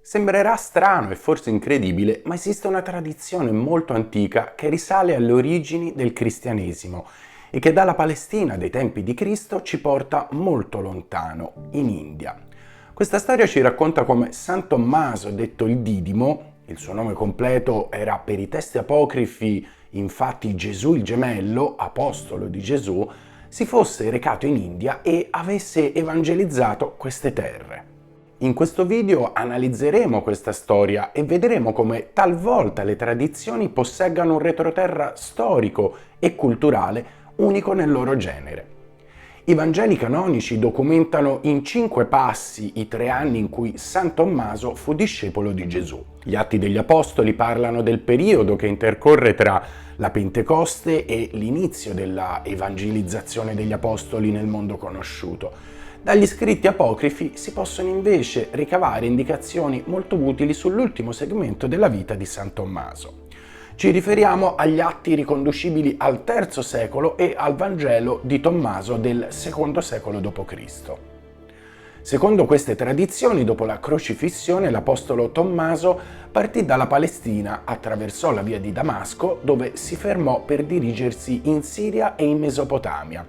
Sembrerà strano e forse incredibile, ma esiste una tradizione molto antica che risale alle origini del cristianesimo e che dalla Palestina dei tempi di Cristo ci porta molto lontano, in India. Questa storia ci racconta come San Tommaso, detto il Didimo, il suo nome completo era per i testi apocrifi infatti Gesù il gemello, apostolo di Gesù, si fosse recato in India e avesse evangelizzato queste terre. In questo video analizzeremo questa storia e vedremo come talvolta le tradizioni posseggano un retroterra storico e culturale unico nel loro genere. I Vangeli canonici documentano in 5 passi i 3 anni in cui San Tommaso fu discepolo di Gesù. Gli Atti degli Apostoli parlano del periodo che intercorre tra la Pentecoste e l'inizio della evangelizzazione degli Apostoli nel mondo conosciuto. Dagli scritti apocrifi si possono invece ricavare indicazioni molto utili sull'ultimo segmento della vita di San Tommaso. Ci riferiamo agli atti riconducibili al III secolo e al Vangelo di Tommaso del II secolo d.C. Secondo queste tradizioni, dopo la crocifissione, l'apostolo Tommaso partì dalla Palestina, attraversò la via di Damasco, dove si fermò per dirigersi in Siria e in Mesopotamia,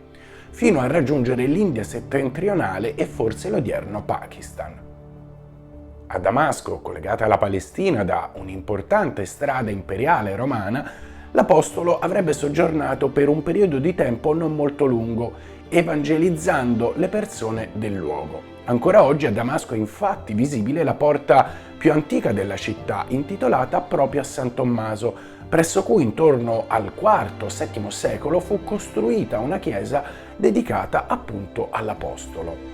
fino a raggiungere l'India settentrionale e forse l'odierno Pakistan. A Damasco, collegata alla Palestina da un'importante strada imperiale romana, l'apostolo avrebbe soggiornato per un periodo di tempo non molto lungo, evangelizzando le persone del luogo. Ancora oggi a Damasco è infatti visibile la porta più antica della città, intitolata proprio a San Tommaso, presso cui intorno al IV-VII secolo fu costruita una chiesa dedicata appunto all'apostolo.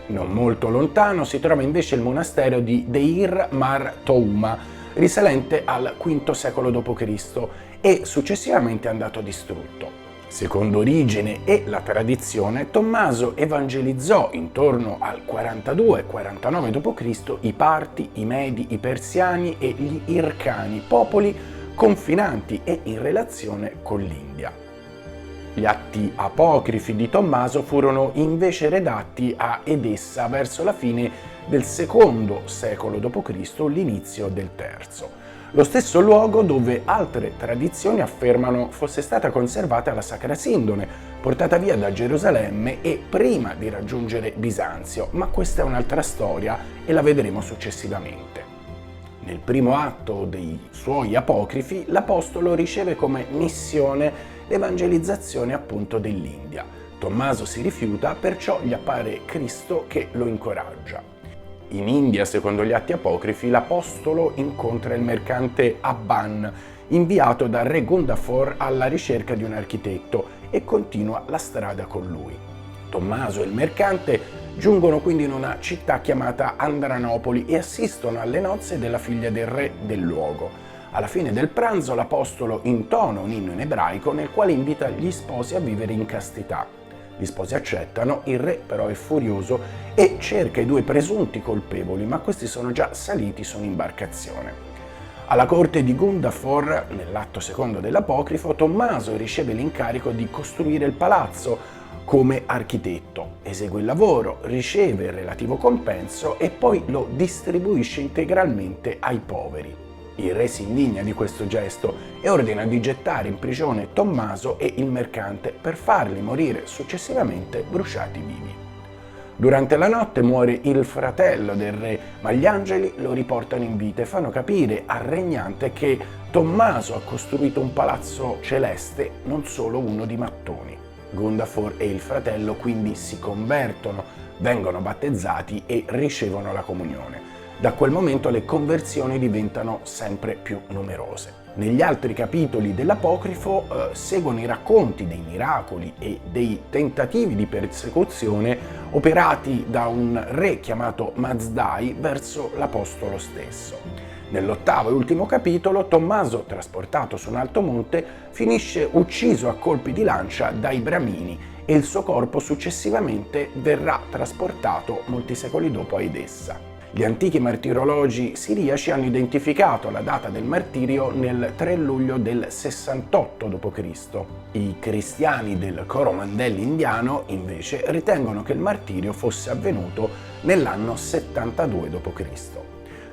Non molto lontano si trova invece il monastero di Deir Mar Touma, risalente al V secolo d.C. e successivamente andato distrutto. Secondo Origene e la tradizione, Tommaso evangelizzò intorno al 42-49 d.C. i Parti, i Medi, i Persiani e gli Ircani, popoli confinanti e in relazione con l'India. Gli atti apocrifi di Tommaso furono invece redatti a Edessa verso la fine del II secolo d.C., l'inizio del III. Lo stesso luogo dove altre tradizioni affermano fosse stata conservata la Sacra Sindone, portata via da Gerusalemme e prima di raggiungere Bisanzio, ma questa è un'altra storia e la vedremo successivamente. Nel primo atto dei suoi apocrifi, l'apostolo riceve come missione l'evangelizzazione appunto dell'India. Tommaso si rifiuta, perciò gli appare Cristo che lo incoraggia. In India, secondo gli atti apocrifi, l'apostolo incontra il mercante Abban, inviato dal re Gundafor alla ricerca di un architetto, e continua la strada con lui. Tommaso e il mercante giungono quindi in una città chiamata Andranopoli e assistono alle nozze della figlia del re del luogo. Alla fine del pranzo l'apostolo intona un inno in ebraico nel quale invita gli sposi a vivere in castità. Gli sposi accettano, il re però è furioso e cerca i 2 presunti colpevoli, ma questi sono già saliti su un'imbarcazione. Alla corte di Gundafor, nell'atto secondo dell'apocrifo, Tommaso riceve l'incarico di costruire il palazzo come architetto, esegue il lavoro, riceve il relativo compenso e poi lo distribuisce integralmente ai poveri. Il re si indigna di questo gesto e ordina di gettare in prigione Tommaso e il mercante per farli morire successivamente bruciati vivi. Durante la notte muore il fratello del re, ma gli angeli lo riportano in vita e fanno capire al regnante che Tommaso ha costruito un palazzo celeste, non solo uno di mattoni. Gundafor e il fratello quindi si convertono, vengono battezzati e ricevono la comunione. Da quel momento le conversioni diventano sempre più numerose. Negli altri capitoli dell'apocrifo seguono i racconti dei miracoli e dei tentativi di persecuzione operati da un re chiamato Mazdai verso l'apostolo stesso. Nell'8° e ultimo capitolo, Tommaso, trasportato su un alto monte, finisce ucciso a colpi di lancia dai Bramini e il suo corpo successivamente verrà trasportato molti secoli dopo a Edessa. Gli antichi martirologi siriaci hanno identificato la data del martirio nel 3 luglio del 68 d.C. I cristiani del Coromandel indiano, invece, ritengono che il martirio fosse avvenuto nell'anno 72 d.C.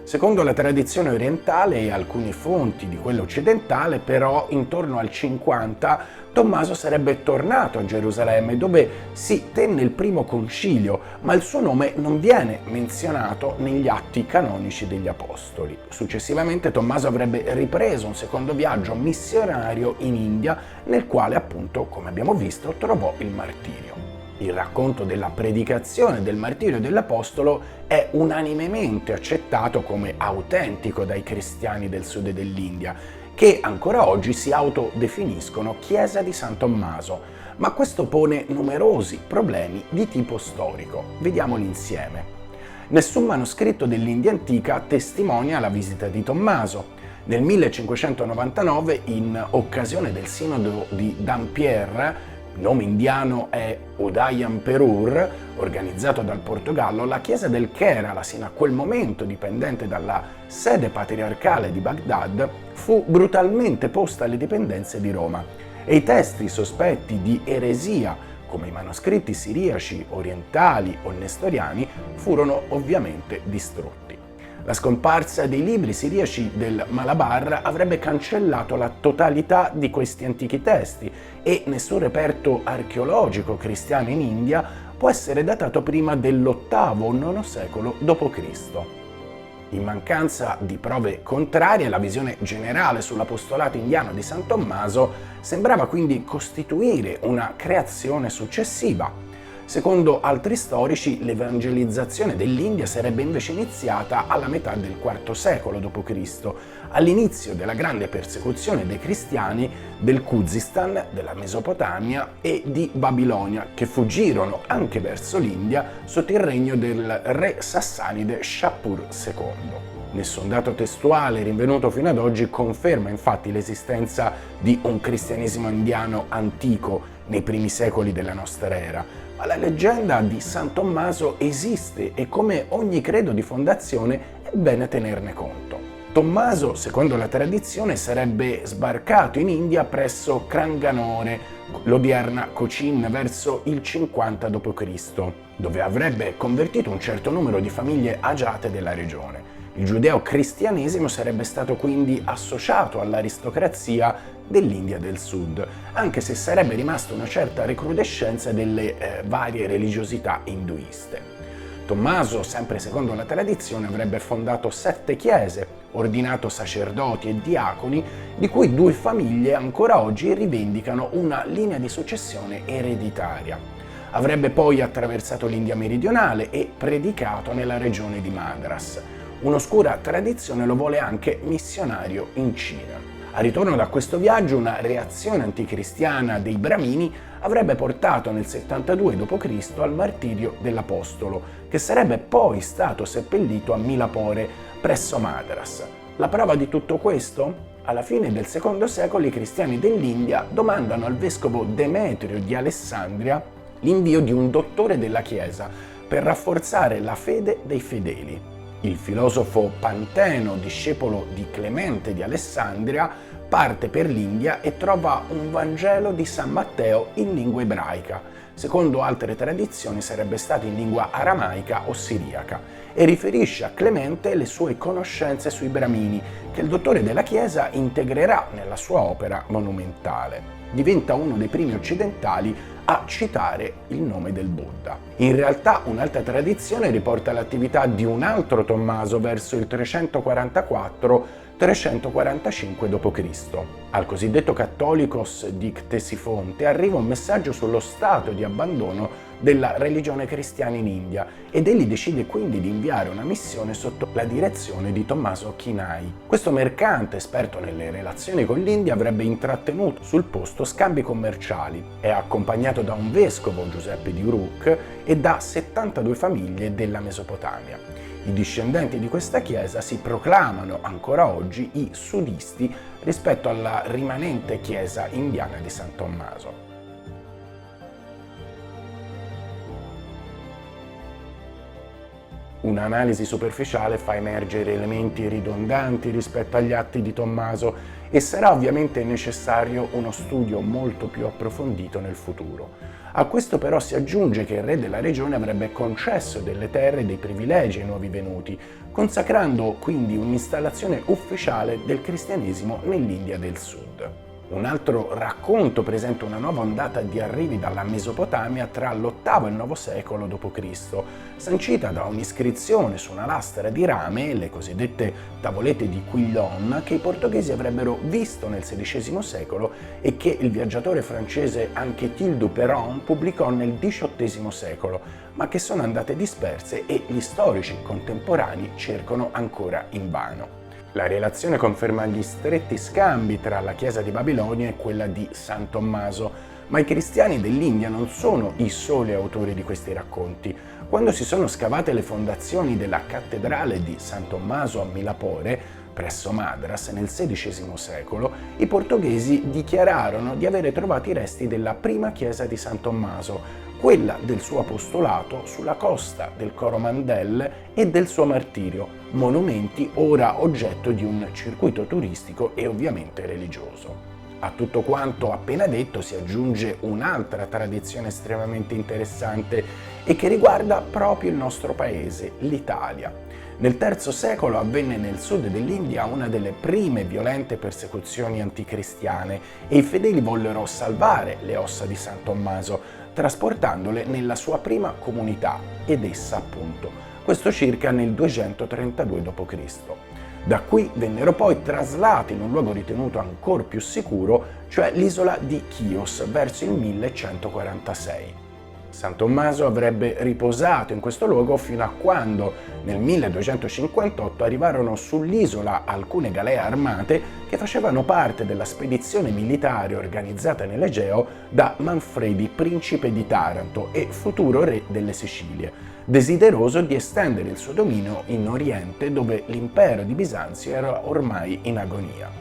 Secondo la tradizione orientale e alcune fonti di quella occidentale, però, intorno al 50 Tommaso sarebbe tornato a Gerusalemme, dove si tenne il primo concilio, ma il suo nome non viene menzionato negli atti canonici degli Apostoli. Successivamente Tommaso avrebbe ripreso un secondo viaggio missionario in India, nel quale appunto, come abbiamo visto, trovò il martirio. Il racconto della predicazione del martirio dell'Apostolo è unanimemente accettato come autentico dai cristiani del sud dell'India, che ancora oggi si autodefiniscono Chiesa di San Tommaso, ma questo pone numerosi problemi di tipo storico. Vediamoli insieme. Nessun manoscritto dell'India antica testimonia la visita di Tommaso. Nel 1599, in occasione del sinodo di Dampier, nome indiano è Udayamperur, organizzato dal Portogallo, la chiesa del Kerala, sino a quel momento dipendente dalla sede patriarcale di Baghdad, fu brutalmente posta alle dipendenze di Roma e i testi sospetti di eresia, come i manoscritti siriaci, orientali o nestoriani, furono ovviamente distrutti. La scomparsa dei libri siriaci del Malabar avrebbe cancellato la totalità di questi antichi testi e nessun reperto archeologico cristiano in India può essere datato prima dell'VIII o IX secolo d.C. In mancanza di prove contrarie, la visione generale sull'apostolato indiano di San Tommaso sembrava quindi costituire una creazione successiva. Secondo altri storici, l'evangelizzazione dell'India sarebbe invece iniziata alla metà del IV secolo d.C., all'inizio della grande persecuzione dei cristiani del Khuzistan, della Mesopotamia e di Babilonia, che fuggirono anche verso l'India sotto il regno del re sassanide Shapur II. Nessun dato testuale rinvenuto fino ad oggi conferma infatti l'esistenza di un cristianesimo indiano antico nei primi secoli della nostra era, ma la leggenda di San Tommaso esiste e, come ogni credo di fondazione, è bene tenerne conto. Tommaso, secondo la tradizione, sarebbe sbarcato in India presso Cranganore, l'odierna Cochin, verso il 50 d.C., dove avrebbe convertito un certo numero di famiglie agiate della regione. Il giudeo-cristianesimo sarebbe stato quindi associato all'aristocrazia dell'India del Sud, anche se sarebbe rimasta una certa recrudescenza delle varie religiosità induiste. Tommaso, sempre secondo la tradizione, avrebbe fondato 7 chiese, ordinato sacerdoti e diaconi, di cui 2 famiglie ancora oggi rivendicano una linea di successione ereditaria. Avrebbe poi attraversato l'India meridionale e predicato nella regione di Madras. Un'oscura tradizione lo vuole anche missionario in Cina. Al ritorno da questo viaggio, una reazione anticristiana dei Bramini avrebbe portato nel 72 d.C. al martirio dell'Apostolo, che sarebbe poi stato seppellito a Milapore, presso Madras. La prova di tutto questo? Alla fine del II secolo i cristiani dell'India domandano al vescovo Demetrio di Alessandria l'invio di un dottore della Chiesa per rafforzare la fede dei fedeli. Il filosofo Panteno, discepolo di Clemente di Alessandria, parte per l'India e trova un Vangelo di San Matteo in lingua ebraica. Secondo altre tradizioni sarebbe stato in lingua aramaica o siriaca, e riferisce a Clemente le sue conoscenze sui Bramini, che il dottore della Chiesa integrerà nella sua opera monumentale. Diventa uno dei primi occidentali a citare il nome del Buddha. In realtà un'altra tradizione riporta l'attività di un altro Tommaso verso il 344-345 d.C. Al cosiddetto Catholicos di Ctesifonte arriva un messaggio sullo stato di abbandono della religione cristiana in India ed egli decide quindi di inviare una missione sotto la direzione di Tommaso Chinai. Questo mercante, esperto nelle relazioni con l'India, avrebbe intrattenuto sul posto scambi commerciali. È accompagnato da un vescovo, Giuseppe di Uruk, e da 72 famiglie della Mesopotamia. I discendenti di questa chiesa si proclamano ancora oggi i sudisti rispetto alla rimanente chiesa indiana di San Tommaso. Un'analisi superficiale fa emergere elementi ridondanti rispetto agli atti di Tommaso e sarà ovviamente necessario uno studio molto più approfondito nel futuro. A questo però si aggiunge che il re della regione avrebbe concesso delle terre e dei privilegi ai nuovi venuti, consacrando quindi un'installazione ufficiale del cristianesimo nell'India del Sud. Un altro racconto presenta una nuova ondata di arrivi dalla Mesopotamia tra l'VIII e il IX secolo d.C., sancita da un'iscrizione su una lastra di rame, le cosiddette tavolette di Quillon, che i portoghesi avrebbero visto nel XVI secolo e che il viaggiatore francese Anquetil du Perron pubblicò nel XVIII secolo, ma che sono andate disperse e gli storici contemporanei cercano ancora invano. La relazione conferma gli stretti scambi tra la Chiesa di Babilonia e quella di San Tommaso, ma i cristiani dell'India non sono i soli autori di questi racconti. Quando si sono scavate le fondazioni della cattedrale di San Tommaso a Milapore, presso Madras, nel XVI secolo, i portoghesi dichiararono di avere trovato i resti della prima chiesa di San Tommaso, quella del suo apostolato sulla costa del Coromandel e del suo martirio, monumenti ora oggetto di un circuito turistico e ovviamente religioso. A tutto quanto appena detto si aggiunge un'altra tradizione estremamente interessante e che riguarda proprio il nostro paese, l'Italia. Nel III secolo avvenne nel sud dell'India una delle prime violente persecuzioni anticristiane e i fedeli vollero salvare le ossa di San Tommaso, trasportandole nella sua prima comunità, ed essa appunto, questo circa nel 232 d.C. Da qui vennero poi traslati in un luogo ritenuto ancora più sicuro, cioè l'isola di Chios, verso il 1146. San Tommaso avrebbe riposato in questo luogo fino a quando nel 1258 arrivarono sull'isola alcune galee armate che facevano parte della spedizione militare organizzata nell'Egeo da Manfredi, principe di Taranto e futuro re delle Sicilie, desideroso di estendere il suo dominio in Oriente, dove l'impero di Bisanzio era ormai in agonia.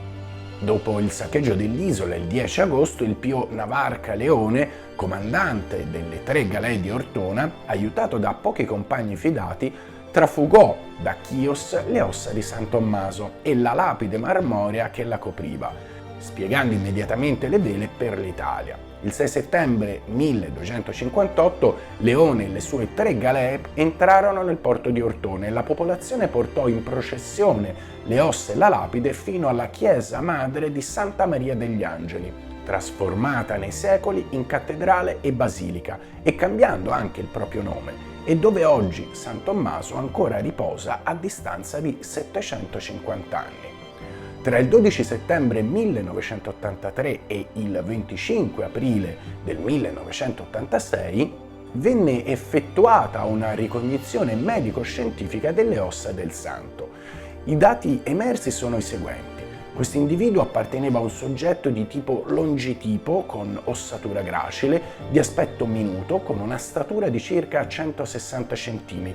Dopo il saccheggio dell'isola il 10 agosto, il Pio Navarca Leone, comandante delle 3 galee di Ortona, aiutato da pochi compagni fidati, trafugò da Chios le ossa di San Tommaso e la lapide marmorea che la copriva, spiegando immediatamente le vele per l'Italia. Il 6 settembre 1258 Leone e le sue 3 galee entrarono nel porto di Ortona e la popolazione portò in processione le ossa e la lapide fino alla chiesa madre di Santa Maria degli Angeli, trasformata nei secoli in cattedrale e basilica e cambiando anche il proprio nome, e dove oggi San Tommaso ancora riposa a distanza di 750 anni. Tra il 12 settembre 1983 e il 25 aprile del 1986 venne effettuata una ricognizione medico-scientifica delle ossa del santo. I dati emersi sono i seguenti. Questo individuo apparteneva a un soggetto di tipo longitipo con ossatura gracile, di aspetto minuto, con una statura di circa 160 cm,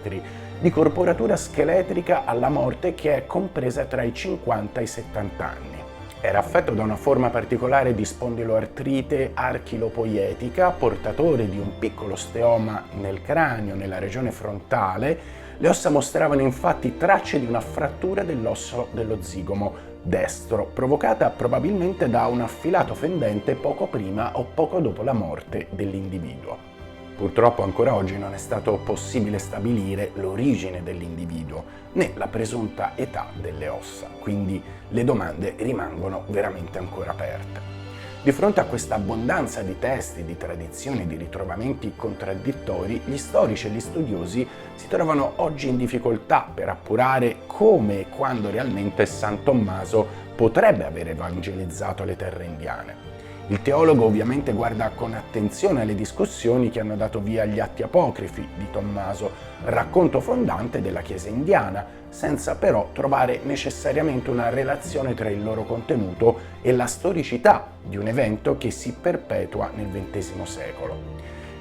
di corporatura scheletrica alla morte che è compresa tra i 50 e i 70 anni. Era affetto da una forma particolare di spondiloartrite archilopoietica, portatore di un piccolo steoma nel cranio, nella regione frontale. Le ossa mostravano infatti tracce di una frattura dell'osso dello zigomo destro, provocata probabilmente da un affilato fendente poco prima o poco dopo la morte dell'individuo. Purtroppo ancora oggi non è stato possibile stabilire l'origine dell'individuo né la presunta età delle ossa, quindi le domande rimangono veramente ancora aperte. Di fronte a questa abbondanza di testi, di tradizioni, di ritrovamenti contraddittori, gli storici e gli studiosi si trovano oggi in difficoltà per appurare come e quando realmente San Tommaso potrebbe aver evangelizzato le terre indiane. Il teologo ovviamente guarda con attenzione alle discussioni che hanno dato via agli atti apocrifi di Tommaso, racconto fondante della Chiesa indiana, senza però trovare necessariamente una relazione tra il loro contenuto e la storicità di un evento che si perpetua nel XX secolo.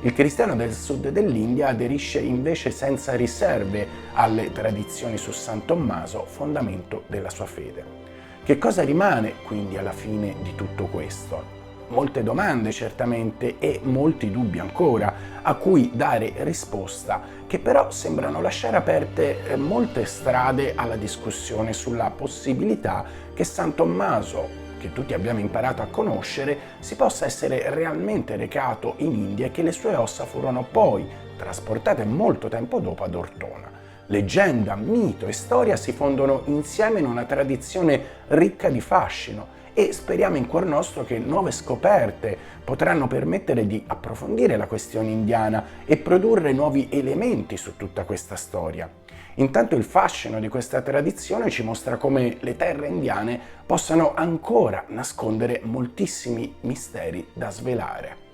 Il cristiano del sud dell'India aderisce invece senza riserve alle tradizioni su San Tommaso, fondamento della sua fede. Che cosa rimane quindi alla fine di tutto questo? Molte domande certamente e molti dubbi ancora a cui dare risposta, che però sembrano lasciare aperte molte strade alla discussione sulla possibilità che San Tommaso, che tutti abbiamo imparato a conoscere, si possa essere realmente recato in India e che le sue ossa furono poi trasportate molto tempo dopo ad Ortona. Leggenda, mito e storia si fondono insieme in una tradizione ricca di fascino e speriamo in cuor nostro che nuove scoperte potranno permettere di approfondire la questione indiana e produrre nuovi elementi su tutta questa storia. Intanto il fascino di questa tradizione ci mostra come le terre indiane possano ancora nascondere moltissimi misteri da svelare.